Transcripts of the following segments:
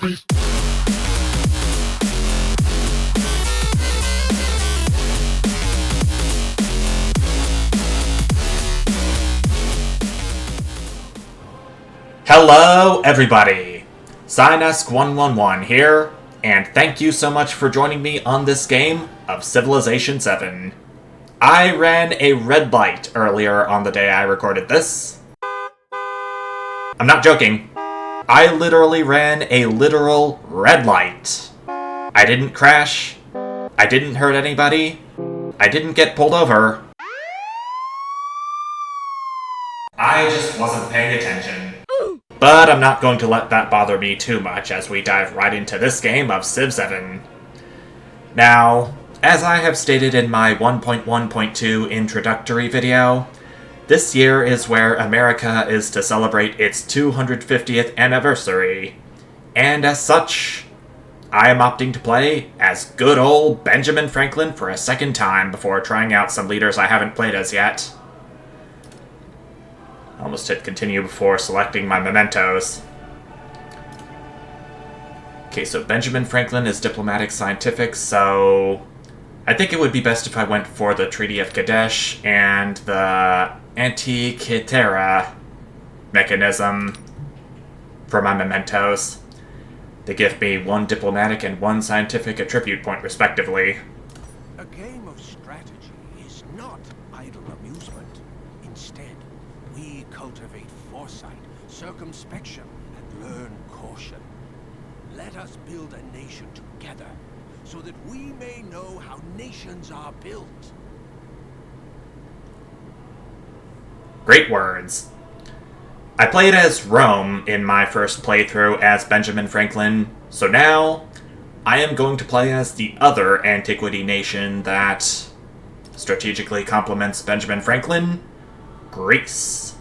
Hello, everybody! Synesk111 here, and thank you so much for joining me on this game of Civilization VII. I ran a red light earlier on the day I recorded this. I'm not joking. I literally ran a literal red light. I didn't crash. I didn't hurt anybody. I didn't get pulled over. I just wasn't paying attention. But I'm not going to let that bother me too much as we dive right into this game of Civ VII. Now, as I have stated in my 1.1.2 introductory video, this year is where America is to celebrate its 250th anniversary, and as such, I am opting to play as good old Benjamin Franklin for a second time before trying out some leaders I haven't played as yet. I almost hit continue before selecting my mementos. Okay, so Benjamin Franklin is diplomatic scientific, so I think it would be best if I went for the Treaty of Kadesh and the Antiquity Age mechanism for my mementos. They give me 1 diplomatic and 1 scientific attribute point, respectively. A game of strategy is not idle amusement. Instead, we cultivate foresight, circumspection, and learn caution. Let us build a nation together, so that we may know how nations are built. Great words. I played as Rome in my first playthrough as Benjamin Franklin, so now I am going to play as the other Antiquity nation that strategically complements Benjamin Franklin, Greece.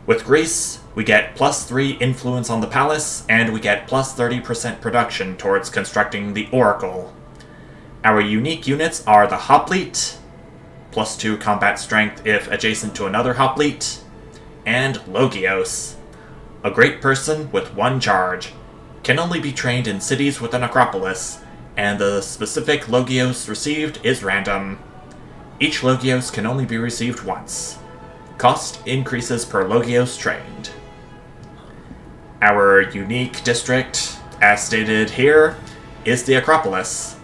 With Greece, we get +3 influence on the palace, and we get +30% production towards constructing the Oracle. Our unique units are the Hoplite, +2 combat strength if adjacent to another Hoplite, and Logios, a great person with 1 charge, can only be trained in cities with an Acropolis, and the specific Logios received is random. Each Logios can only be received once. Cost increases per Logios trained. Our unique district, as stated here, is the Acropolis,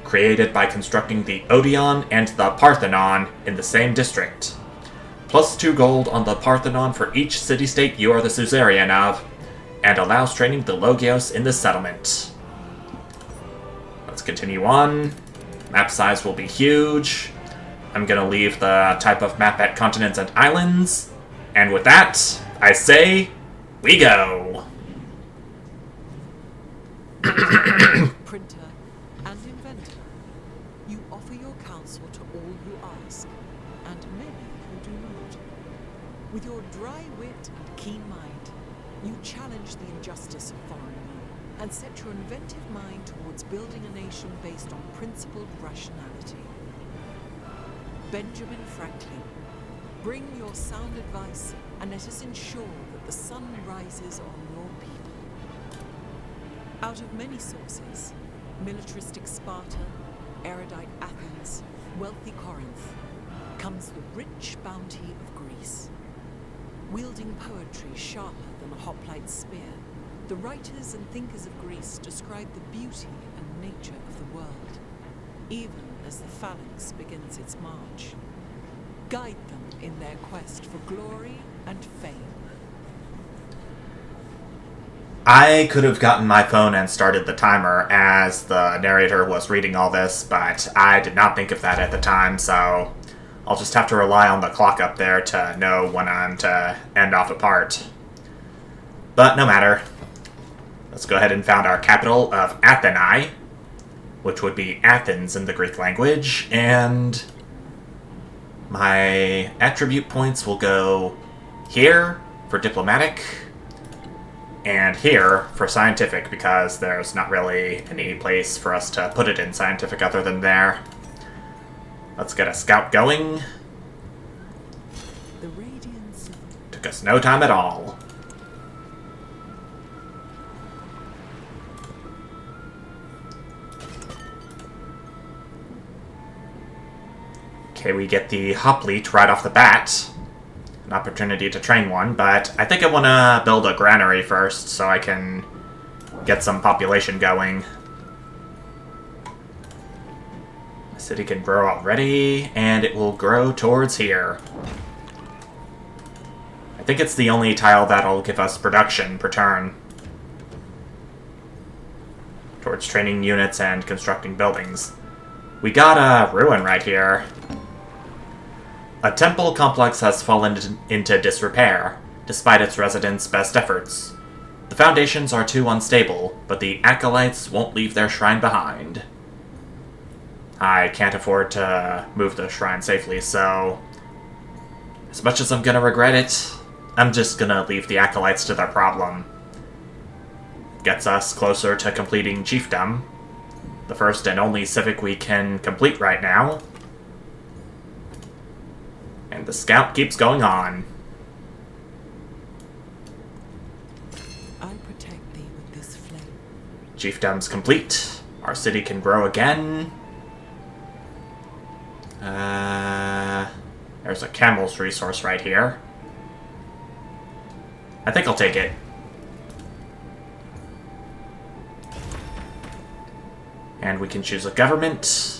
created by constructing the Odeon and the Parthenon in the same district. +2 gold on the Parthenon for each city-state you are the suzerain of, and allows training the Logios in the settlement. Let's continue on. Map size will be huge. I'm gonna leave the type of map at continents and islands, and with that, I say, we go! Printer and inventor, you offer your counsel to all who ask, and many who do not. With your dry wit and keen mind, you challenge the injustice of foreign rule, and set your inventive mind towards building a nation based on principled rationality. Benjamin Franklin, bring your sound advice, and let us ensure that the sun rises on your people. Out of many sources, militaristic Sparta, erudite Athens, wealthy Corinth, comes the rich bounty of Greece. Wielding poetry sharper than a hoplite's spear, the writers and thinkers of Greece describe the beauty and nature of the world, even as the phalanx begins its march. Guide them in their quest for glory and fame. I could have gotten my phone and started the timer as the narrator was reading all this, but I did not think of that at the time, so I'll just have to rely on the clock up there to know when I'm to end off a part. But no matter. Let's go ahead and found our capital of Athenae, which would be Athens in the Greek language, and my attribute points will go here for diplomatic, and here for scientific, because there's not really any place for us to put it in scientific other than there. Let's get a scout going. The radiance Took us no time at all. Okay, we get the hoplite right off the bat. An opportunity to train one, but I think I want to build a granary first so I can get some population going. The city can grow already, and it will grow towards here. I think it's the only tile that'll give us production per turn. Towards training units and constructing buildings. We got a ruin right here. A temple complex has fallen into disrepair, despite its residents' best efforts. The foundations are too unstable, but the acolytes won't leave their shrine behind. I can't afford to move the shrine safely, so as much as I'm gonna regret it, I'm just gonna leave the acolytes to their problem. Gets us closer to completing chiefdom, the first and only civic we can complete right now. And the scout keeps going on. I protect thee with this flame. Chiefdom's complete. Our city can grow again. There's a camel's resource right here. I think I'll take it. And we can choose a government.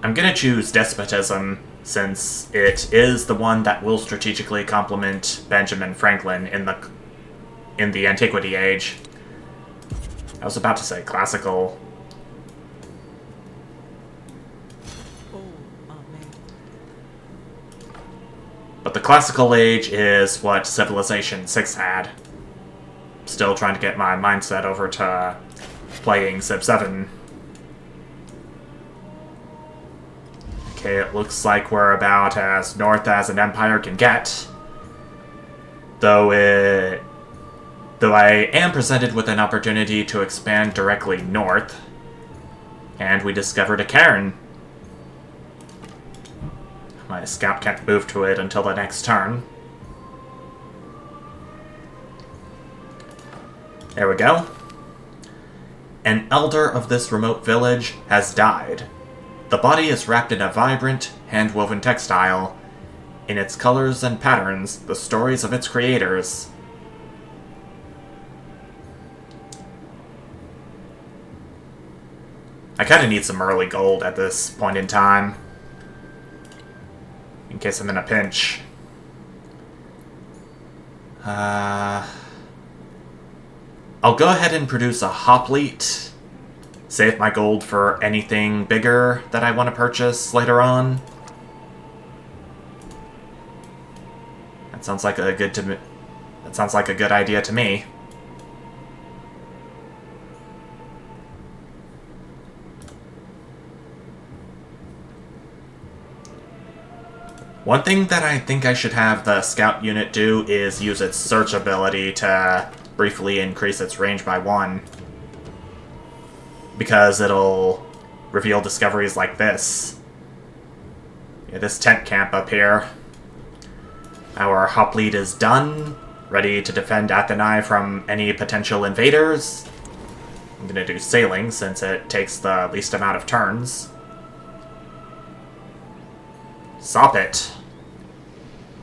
I'm gonna choose despotism, since it is the one that will strategically complement Benjamin Franklin in the Antiquity Age. I was about to say classical. But the classical age is what Civilization VI had. Still trying to get my mindset over to playing Civ VII. Okay, it looks like we're about as north as an empire can get. Though I am presented with an opportunity to expand directly north. And we discovered a cairn. My scout can't move to it until the next turn. There we go. An elder of this remote village has died. The body is wrapped in a vibrant, hand-woven textile. In its colors and patterns, the stories of its creators. I kinda need some early gold at this point in time. In case I'm in a pinch. I'll go ahead and produce a hoplite. Save my gold for anything bigger that I want to purchase later on. That sounds like a good idea to me. One thing that I think I should have the scout unit do is use its search ability to briefly increase its range by 1. Because it'll reveal discoveries like this. Yeah, this tent camp up here. Our hoplite is done, ready to defend Atheni from any potential invaders. I'm gonna do sailing since it takes the least amount of turns. Sop it.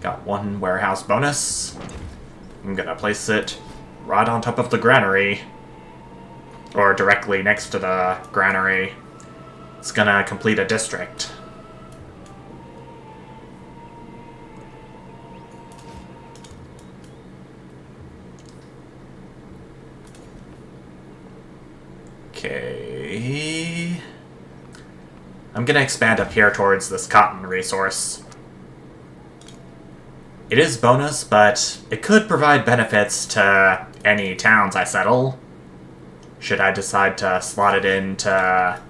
Got 1 warehouse bonus. I'm gonna place it right on top of the granary. Or directly next to the granary. It's gonna complete a district. Okay. I'm gonna expand up here towards this cotton resource. It is bonus, but it could provide benefits to any towns I settle. Should I decide to slot it into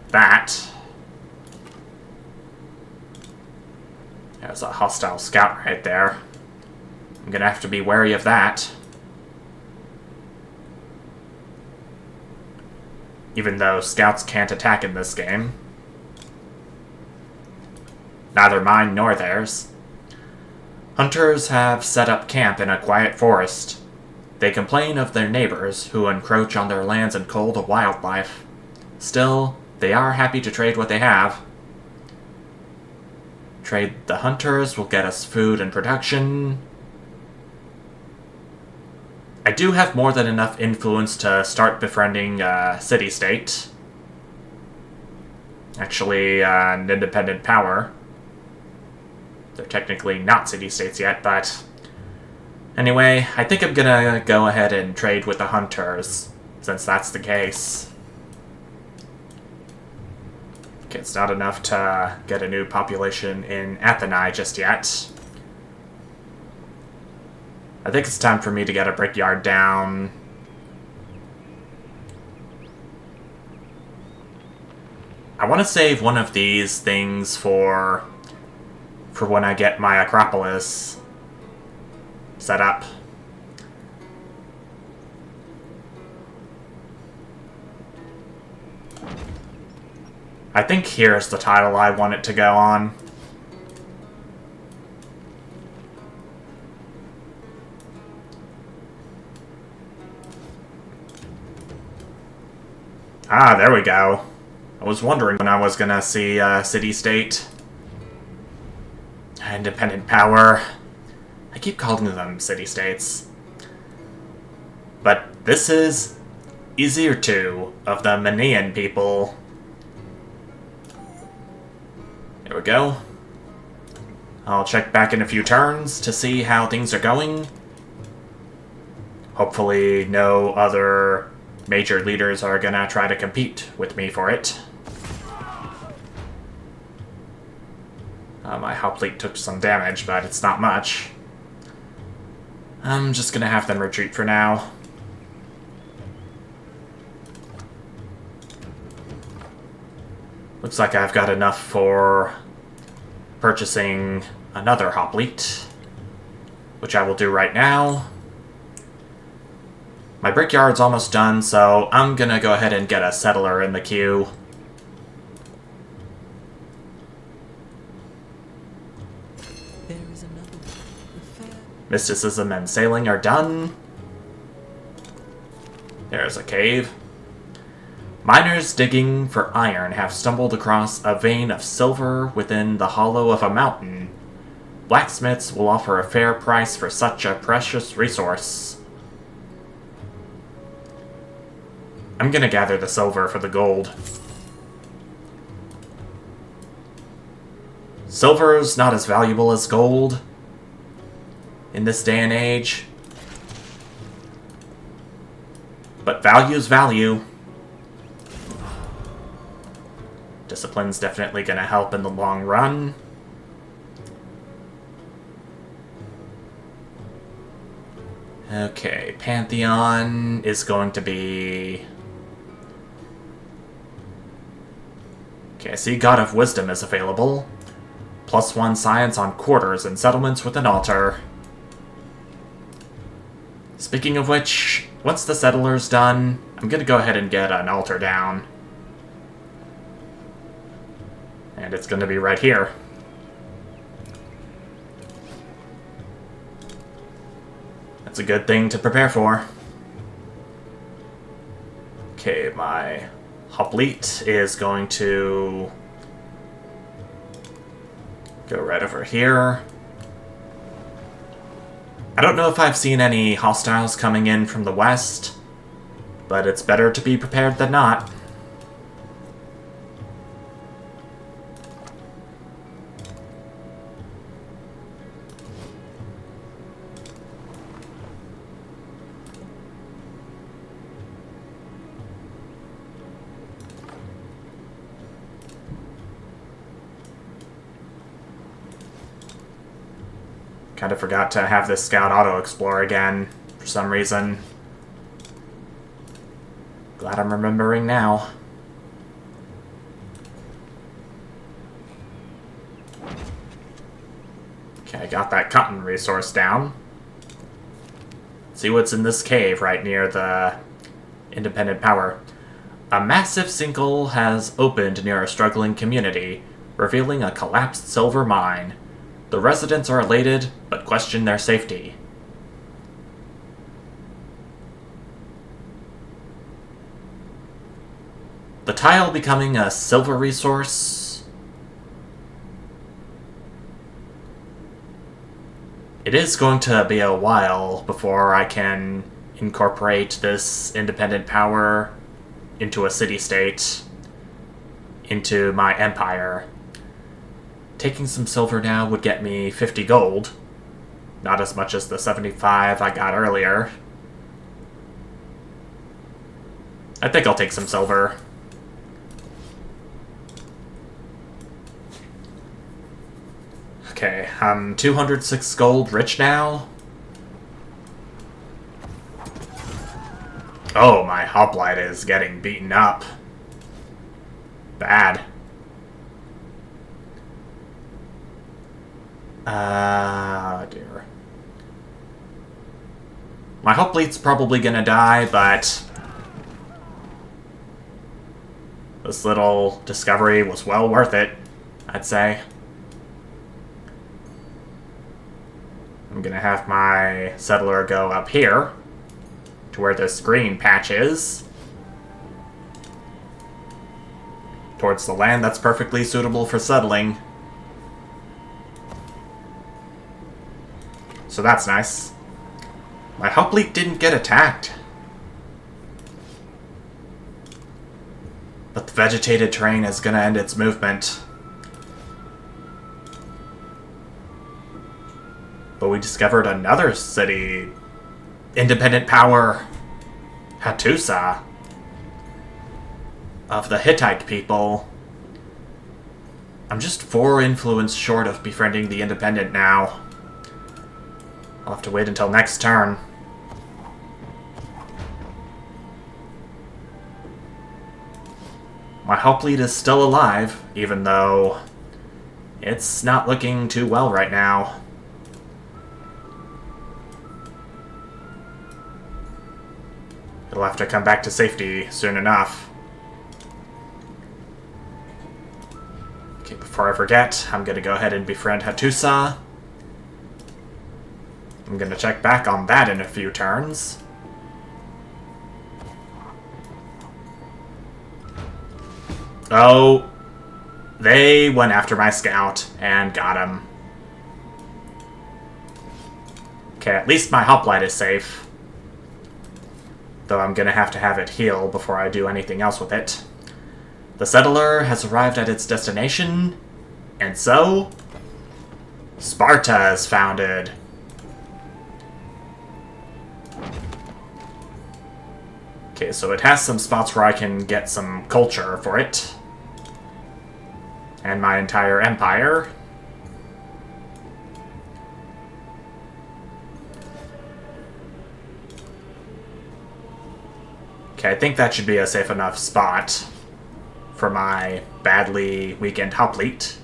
that. There's a hostile scout right there. I'm gonna have to be wary of that. Even though scouts can't attack in this game. Neither mine nor theirs. Hunters have set up camp in a quiet forest. They complain of their neighbors who encroach on their lands and cull the wildlife. Still, they are happy to trade what they have. Trade the hunters will get us food and production. I do have more than enough influence to start befriending city-state. Actually, an independent power. They're technically not city-states yet, but... Anyway, I think I'm gonna go ahead and trade with the hunters, since that's the case. Okay, it's not enough to get a new population in Atheni just yet. I think it's time for me to get a brickyard down. I want to save one of these things for when I get my Acropolis set up. I think here's the tile I want it to go on. Ah, there we go. I was wondering when I was gonna see city-state. Independent power. I keep calling them city-states. But this is Izirtu of the Manaean people. There we go. I'll check back in a few turns to see how things are going. Hopefully no other major leaders are gonna try to compete with me for it. My hoplite took some damage, but it's not much. I'm just gonna have them retreat for now. Looks like I've got enough for purchasing another hoplite, which I will do right now. My brickyard's almost done, so I'm gonna go ahead and get a settler in the queue. There is another one. The fair. Mysticism and sailing are done. There's a cave. Miners digging for iron have stumbled across a vein of silver within the hollow of a mountain. Blacksmiths will offer a fair price for such a precious resource. I'm gonna gather the silver for the gold. Silver's not as valuable as gold in this day and age. But value's value. Discipline's definitely gonna help in the long run. Okay, Pantheon is going to be... Okay, I see God of Wisdom is available. +1 science on quarters and settlements with an altar. Speaking of which, once the settler's done, I'm gonna go ahead and get an altar down. And it's gonna be right here. That's a good thing to prepare for. Okay, my hoplite is going to go right over here. I don't know if I've seen any hostiles coming in from the west, but it's better to be prepared than not. Kind of forgot to have this scout auto-explore again, for some reason. Glad I'm remembering now. Okay, I got that cotton resource down. See what's in this cave right near the independent power. A massive sinkhole has opened near a struggling community, revealing a collapsed silver mine. The residents are elated, but question their safety. The tile becoming a silver resource. it is going to be a while before I can incorporate this independent power into a city-state, into my empire. Taking some silver now would get me 50 gold. Not as much as the 75 I got earlier. I think I'll take some silver. Okay, I'm 206 gold rich now. Oh, my hoplite is getting beaten up. Bad. Dear. My hoplite's probably gonna die, but this little discovery was well worth it, I'd say. I'm gonna have my settler go up here to where this green patch is, towards the land that's perfectly suitable for settling. So that's nice. My hoplite didn't get attacked, but the vegetated terrain is gonna end its movement. But we discovered another city. Independent power. Hattusa. Of the Hittite people. I'm just 4 influence short of befriending the independent now. I'll have to wait until next turn. My hoplite is still alive, even though it's not looking too well right now. It'll have to come back to safety soon enough. Okay, before I forget, I'm gonna go ahead and befriend Hattusa. I'm gonna check back on that in a few turns. Oh, they went after my scout and got him. Okay, at least my hoplite is safe. Though I'm gonna have to have it heal before I do anything else with it. The settler has arrived at its destination, and so Sparta is founded. Okay, so it has some spots where I can get some culture for it. And my entire empire. Okay, I think that should be a safe enough spot for my badly weakened hoplite.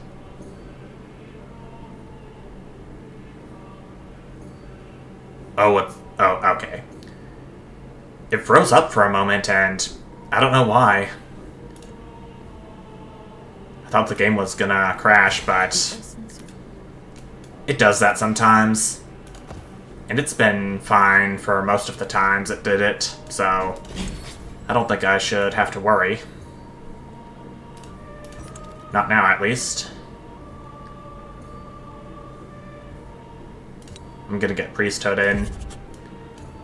Oh, okay. It froze up for a moment, and I don't know why. I thought the game was gonna crash, but it does that sometimes. And it's been fine for most of the times it did it, so I don't think I should have to worry. Not now, at least. I'm gonna get priesthood in.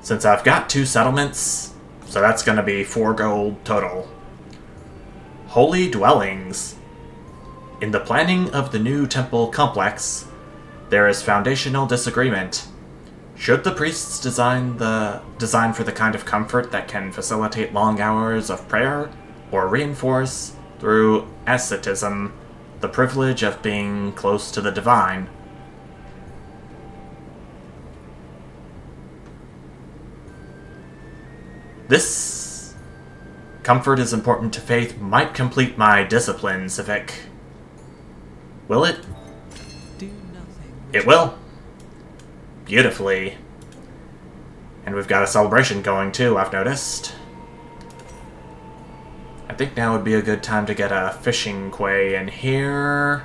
Since I've got 2 settlements, so that's gonna be 4 gold total. Holy dwellings. In the planning of the new temple complex, there is foundational disagreement. Should the priests design for the kind of comfort that can facilitate long hours of prayer, or reinforce, through asceticism, the privilege of being close to the divine? This comfort is important to faith might complete my discipline, Civic. Will it? Do nothing. It will. Beautifully. And we've got a celebration going too, I've noticed. I think now would be a good time to get a fishing quay in here.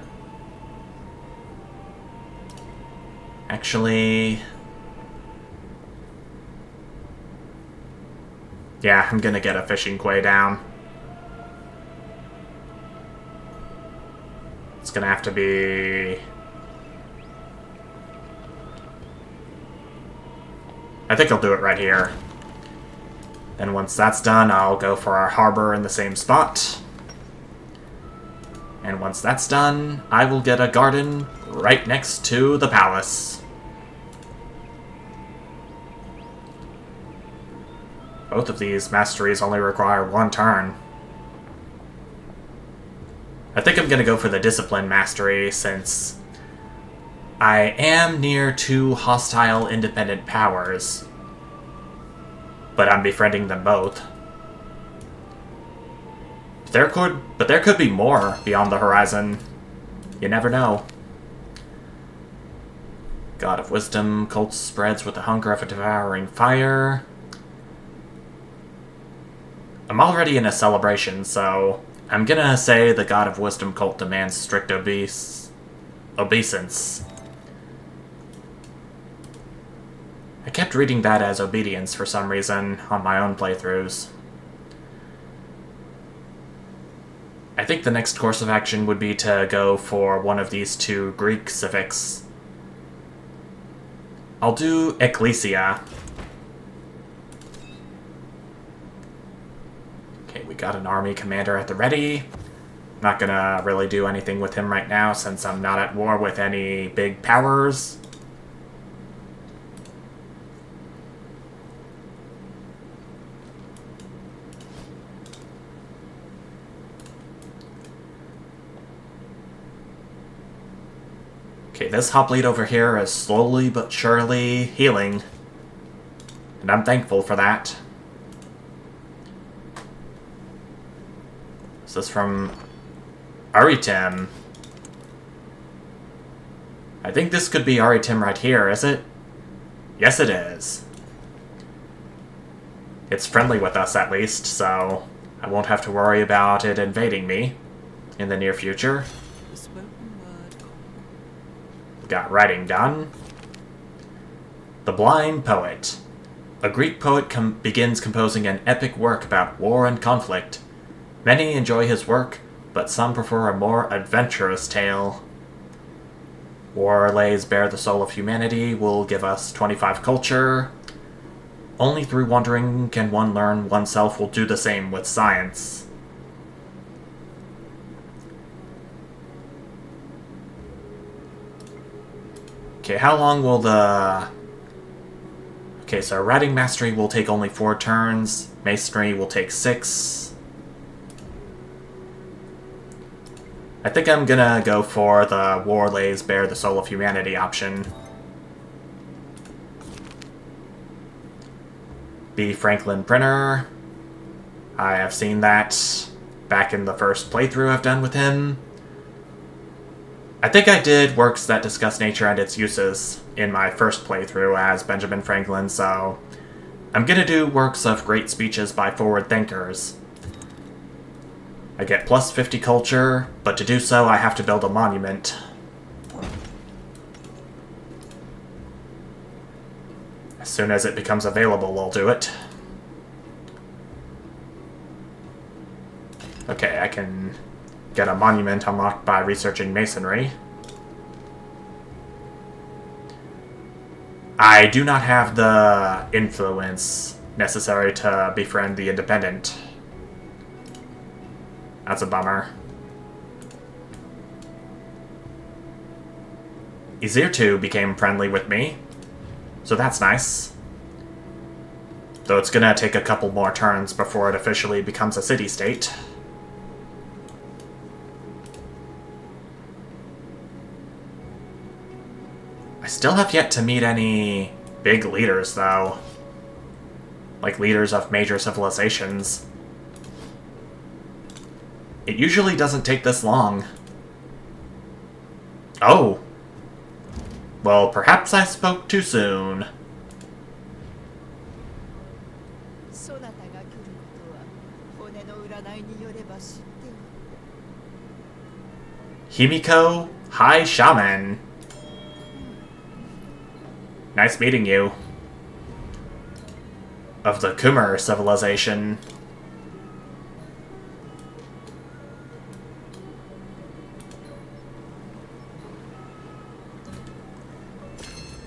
Actually, yeah, I'm gonna get a fishing quay down. It's gonna have to be I think I'll do it right here. Then once that's done, I'll go for our harbor in the same spot. And once that's done, I will get a garden right next to the palace. Both of these masteries only require 1 turn. I think I'm going to go for the Discipline Mastery, since I am near 2 hostile independent powers, but I'm befriending them both. But there could be more beyond the horizon. You never know. God of Wisdom, cult spreads with the hunger of a devouring fire. I'm already in a celebration, so I'm gonna say the God of Wisdom cult demands strict obeisance. I kept reading that as obedience for some reason on my own playthroughs. I think the next course of action would be to go for one of these 2 Greek civics. I'll do Ecclesia. Okay, we got an army commander at the ready. Not gonna really do anything with him right now since I'm not at war with any big powers. Okay, this hoplite over here is slowly but surely healing. And I'm thankful for that. This is from Aritim. I think this could be Aritim right here, is it? Yes, it is. It's friendly with us, at least, so I won't have to worry about it invading me in the near future. The spoken word. Got writing done. The Blind Poet. A Greek poet begins composing an epic work about war and conflict. Many enjoy his work, but some prefer a more adventurous tale. War lays bare the soul of humanity will give us 25 culture. Only through wandering can one learn oneself will do the same with science. Okay, how long will the... Okay, so Writing Mastery will take only 4 turns. Masonry will take 6. I think I'm gonna go for the War lays bare the soul of humanity option. B. Franklin Printer. I have seen that back in the first playthrough I've done with him. I think I did works that discuss nature and its uses in my first playthrough as Benjamin Franklin, so I'm gonna do works of great speeches by forward thinkers. I get plus 50 culture, but to do so I have to build a monument. As soon as it becomes available, we'll do it. Okay, I can get a monument unlocked by researching masonry. I do not have the influence necessary to befriend the independent. That's a bummer. Izirtu became friendly with me, so that's nice. Though it's gonna take a couple more turns before it officially becomes a city-state. I still have yet to meet any big leaders, though. Like leaders of major civilizations. It usually doesn't take this long. Oh. Well, perhaps I spoke too soon. Himiko, High Shaman. Nice meeting you. Of the Khmer civilization.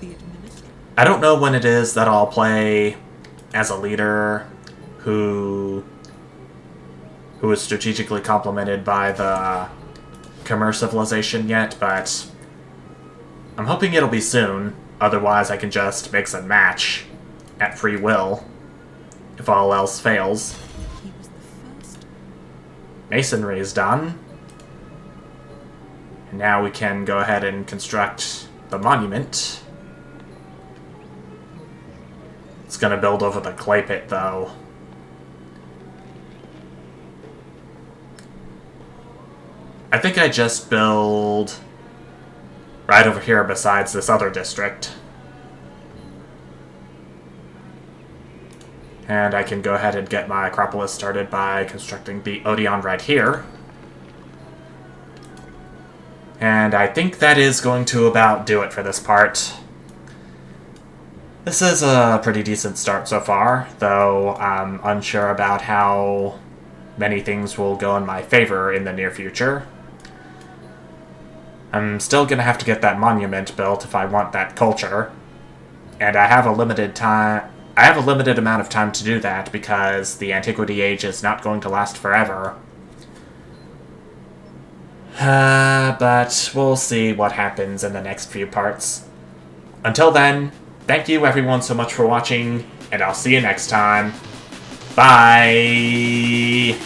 The administrator. I don't know when it is that I'll play as a leader who is strategically complemented by the Khmer civilization yet, but I'm hoping it'll be soon. Otherwise, I can just mix and match at free will if all else fails. He was the first. Masonry is done. And now we can go ahead and construct the monument. It's gonna build over the clay pit, though. I think I just build right over here besides this other district. And I can go ahead and get my Acropolis started by constructing the Odeon right here. And I think that is going to about do it for this part. This is a pretty decent start so far, though I'm unsure about how many things will go in my favor in the near future. I'm still gonna have to get that monument built if I want that culture, and I have a limited amount of time to do that because the Antiquity Age is not going to last forever. But we'll see what happens in the next few parts. Until then, thank you everyone so much for watching, and I'll see you next time. Bye!